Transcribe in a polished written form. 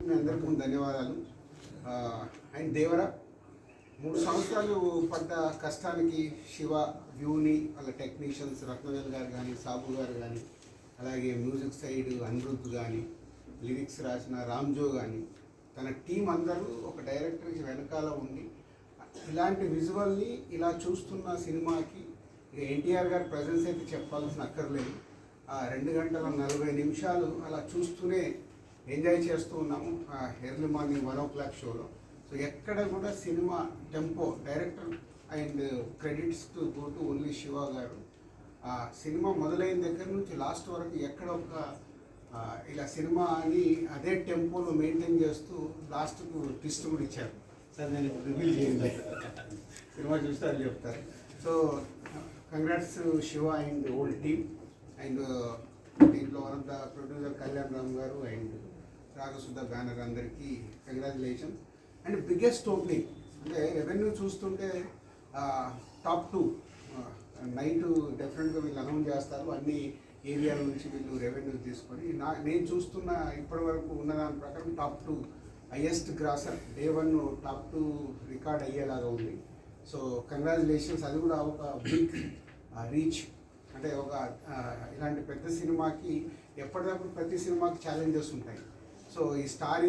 మీ అందరికీ ముందు ధన్యవాదాలు. అండ్ దేవర 3 సంవత్సరాలు పడ్డ కష్టానికి శివ, వ్యూని, వాళ్ళ టెక్నీషియన్స్ రత్నవేల్ గారు కానీ, సాబు గారు కానీ, అలాగే మ్యూజిక్ సైడ్ అనిరుద్ధ్ కానీ, లిరిక్స్ రాసిన రామ్జో కానీ, తన టీం అందరూ ఒక డైరెక్టర్కి వెనకాల ఉండి ఇలాంటి విజువల్ని ఇలా చూస్తున్న సినిమాకి ఇక ఎన్టీఆర్ గారి ప్రజెన్స్ అయితే చెప్పాల్సిన అక్కర్లేదు. 2 గంటల 40 నిమిషాలు అలా చూస్తూనే ఎంజాయ్ చేస్తూ ఉన్నాము ఎర్లీ మార్నింగ్ 1 o'clock షోలో. సో ఎక్కడ కూడా cinema tempo, director and credits to go to only Shiva గారు. సినిమా మొదలైన దగ్గర నుంచి లాస్ట్ వరకు ఎక్కడ ఒక ఇలా సినిమాని అదే టెంపోలో మెయింటైన్ చేస్తూ లాస్ట్కు ట్విస్ట్ కూడా ఇచ్చారు. సార్ నేను రివీల్ చేయండి, సినిమా చూస్తే అది చెప్తారు. So congrats Shiva and whole team. And దీంట్లో one of the producer Kalyan Ram garu and Ragasudha banner అందరికీ కంగ్రాచులేషన్స్. అండ్ బిగ్గెస్ట్ ఓపెనింగ్ అంటే రెవెన్యూ చూస్తుంటే టాప్ 2 నైట్ డెఫినెట్గా వీళ్ళు అనౌన్స్ చేస్తారు. అన్ని ఏరియాల నుంచి వీళ్ళు రెవెన్యూ తీసుకొని నేను చూస్తున్న ఇప్పటి వరకు ఉన్న దాని ప్రకారం top 2 highest grosser day 1 top 2 record అయ్యేలాగా ఉంది. So congratulations. అది కూడా ఒక బిగ్ రీచ్. అంటే ఒక ఇలాంటి పెద్ద సినిమాకి ఎప్పటికప్పుడు ప్రతి సినిమాకి ఛాలెంజెస్ ఉంటాయి. సో ఈ స్టార్